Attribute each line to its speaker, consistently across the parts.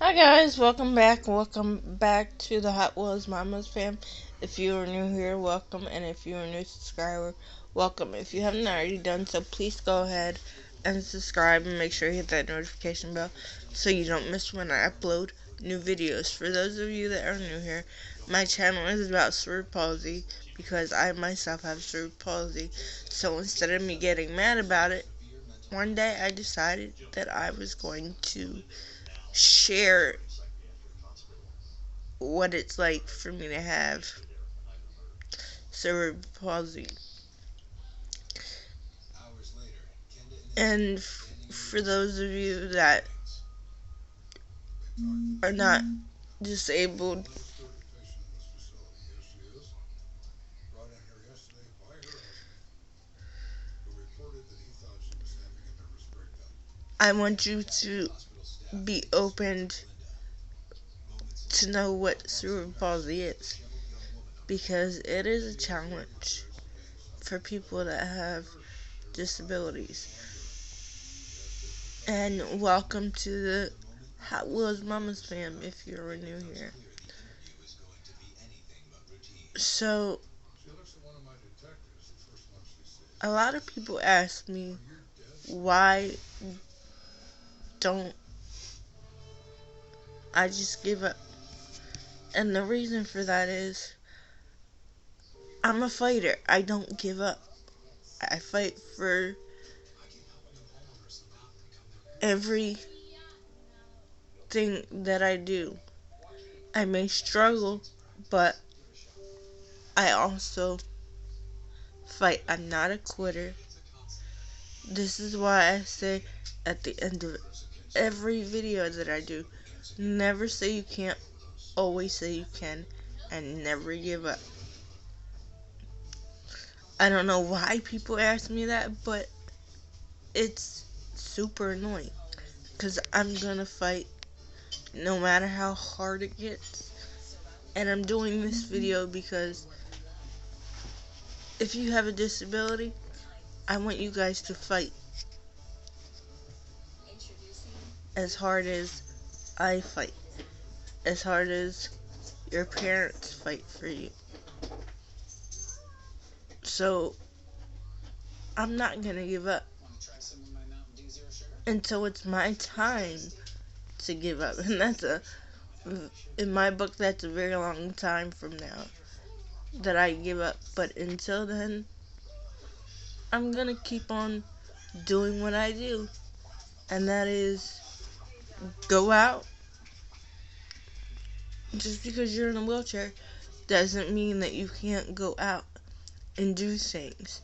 Speaker 1: Hi guys, welcome back. Welcome back to the Hot Wheels Mamas fam. If you are new here, welcome, and if you're a new subscriber, welcome. If you haven't already done so, please go ahead and subscribe and make sure you hit that notification bell so you don't miss when I upload new videos. For those of you that are new here, my channel is about cerebral palsy because I myself have cerebral palsy. So instead of me getting mad about it, one day I decided that I was going to share what it's like for me to have cerebral palsy. And for those of you that are not disabled, I want you to be opened to know what cerebral palsy is, because it is a challenge for people that have disabilities. And welcome to the Hot Wheels Mamas fam if you're new here. So, a lot of people ask me, why don't I just give up? And the reason for that is, I'm a fighter. I don't give up. I fight for everything that I do. I may struggle, but I also fight. I'm not a quitter. This is why I say at the end of every video that I do, never say you can't, always say you can, and never give up. I don't know why people ask me that, but it's super annoying, because I'm gonna fight no matter how hard it gets. And I'm doing this video because if you have a disability, I want you guys to fight as hard as I fight, as hard as your parents fight for you. So I'm not gonna give up until it's my time to give up. And in my book, that's a very long time from now that I give up. But until then, I'm gonna keep on doing what I do, and that is go out. Just because you're in a wheelchair doesn't mean that you can't go out and do things.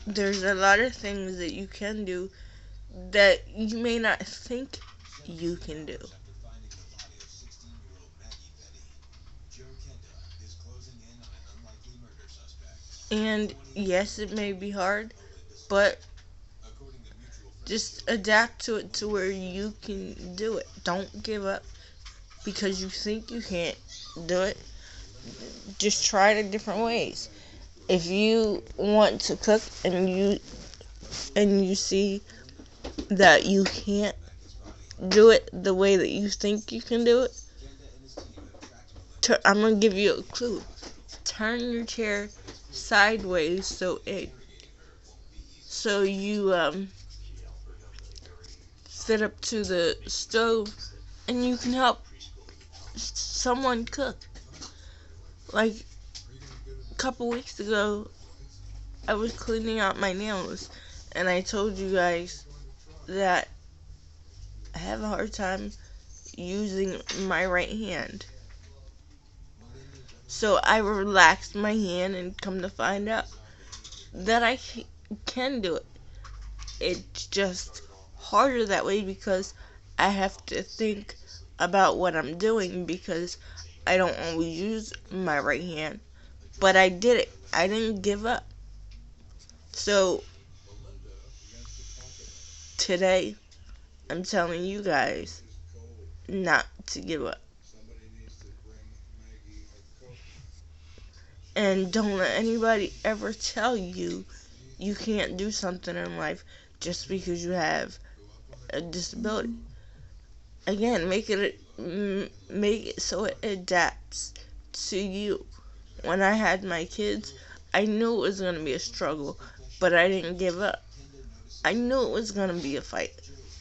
Speaker 1: There's a lot of things that you can do that you may not think you can do. And yes, it may be hard, but just adapt to it to where you can do it. Don't give up because you think you can't do it. Just try it in different ways. If you want to cook and you see that you can't do it the way that you think you can do it, I'm gonna give you a clue. Turn your chair sideways so you sit up to the stove, and you can help someone cook. Like a couple weeks ago, I was cleaning out my nails, and I told you guys that I have a hard time using my right hand. So I relaxed my hand, and come to find out that I can do it. It's just harder that way because I have to think about what I'm doing, because I don't always use my right hand. But I did it. I didn't give up. So today, I'm telling you guys not to give up. And don't let anybody ever tell you you can't do something in life just because you have a disability. Again, make it so it adapts to you. When I had my kids, I knew it was going to be a struggle, but I didn't give up. I knew it was going to be a fight,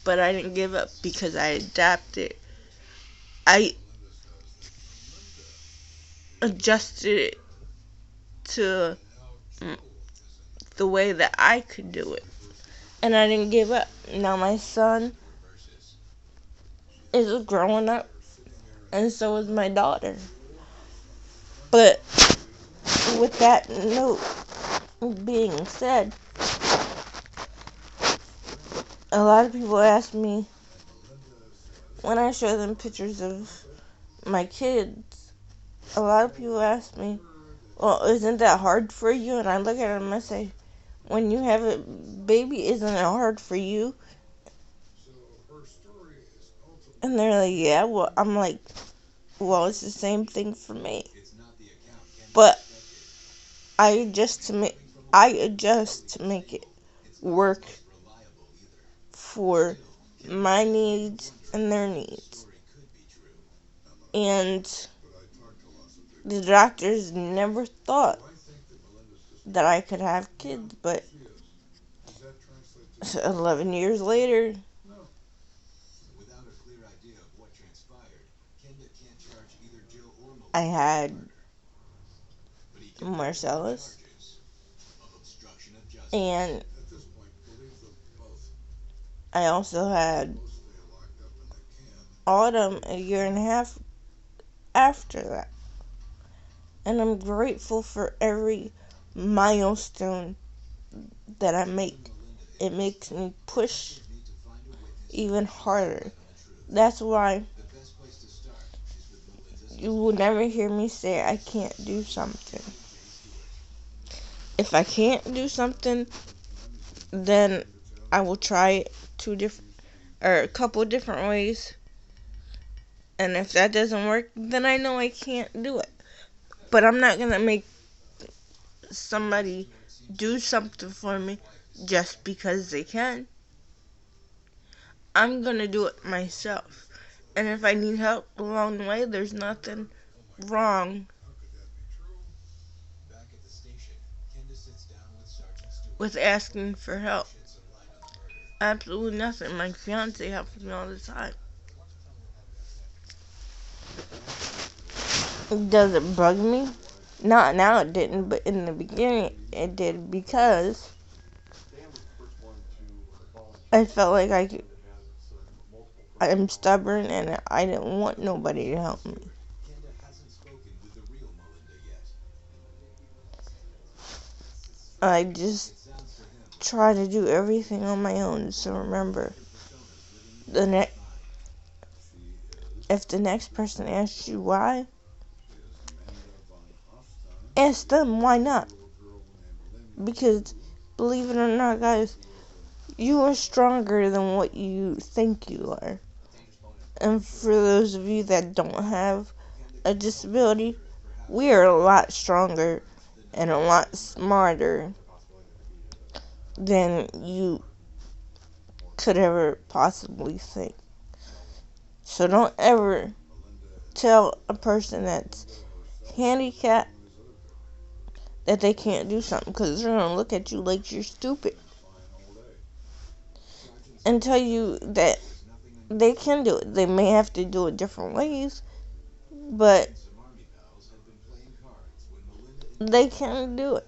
Speaker 1: but I didn't give up because I adapted. I adjusted it to the way that I could do it. And I didn't give up. Now my son is growing up, and so is my daughter. But with that note being said, a lot of people ask me when I show them pictures of my kids, a lot of people ask me, well, isn't that hard for you? And I look at them and I say, when you have a baby, isn't it hard for you? And they're like, yeah. Well, I'm like, well, it's the same thing for me. But I adjust to make it work for my needs and their needs. And the doctors never thought that I could have kids, but 11 years later, I had Marcellus, and I also had Autumn a year and a half after that. And I'm grateful for every milestone that I make. It makes me push even harder. That's why you will never hear me say I can't do something. If I can't do something, then I will try it a couple different ways. And if that doesn't work, then I know I can't do it. But I'm not gonna make somebody do something for me just because they can. I'm gonna do it myself. And if I need help along the way, there's nothing wrong with asking for help. Absolutely nothing. My fiance helps me all the time. Does it bug me? Not now, it didn't, but in the beginning it did, because I felt like I'm stubborn and I didn't want nobody to help me. I just try to do everything on my own. So remember, the if the next person asks you why, ask them why not. Because believe it or not, guys, you are stronger than what you think you are. And for those of you that don't have a disability, we are a lot stronger and a lot smarter than you could ever possibly think. So don't ever tell a person that's handicapped that they can't do something, because they're going to look at you like you're stupid and tell you that they can do it. They may have to do it different ways, but they can do it.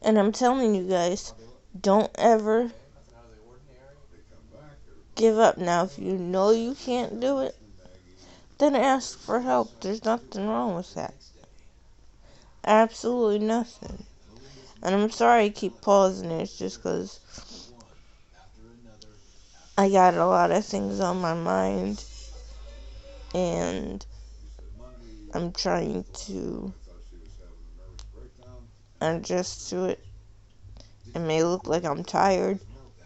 Speaker 1: And I'm telling you guys, don't ever give up. Now, if you know you can't do it, then ask for help. There's nothing wrong with that. Absolutely nothing. And I'm sorry I keep pausing. It's just because I got a lot of things on my mind, and I'm trying to adjust to it. It may look like I'm tired,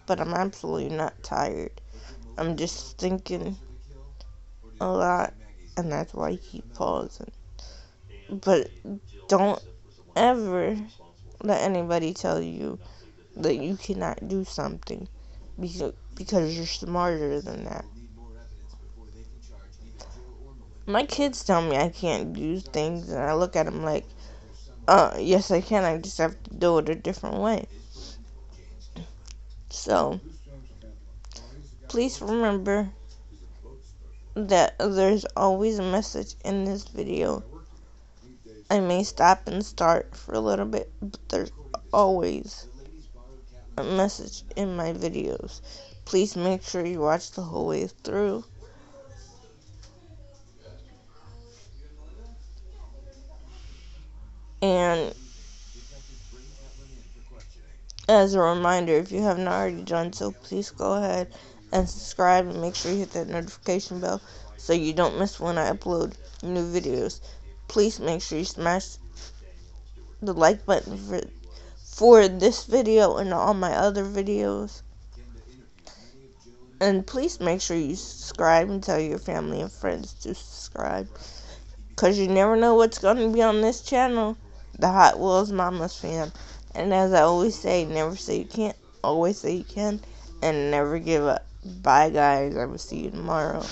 Speaker 1: but I'm absolutely not tired. I'm just thinking a lot, and that's why I keep pausing. But don't ever let anybody tell you that you cannot do something because you're smarter than that. My kids tell me I can't do things, and I look at them like, yes, I can. I just have to do it a different way. So, please remember that there's always a message in this video. I may stop and start for a little bit, but there's always a message in my videos. Please make sure you watch the whole way through. And as a reminder, if you haven't already done so, please go ahead and subscribe and make sure you hit that notification bell so you don't miss when I upload new videos. Please make sure you smash the like button for this video and all my other videos. And please make sure you subscribe and tell your family and friends to subscribe. Because you never know what's going to be on this channel. The Hot Wheels Mama's Fam. And as I always say, never say you can't, always say you can, and never give up. Bye, guys. I will see you tomorrow.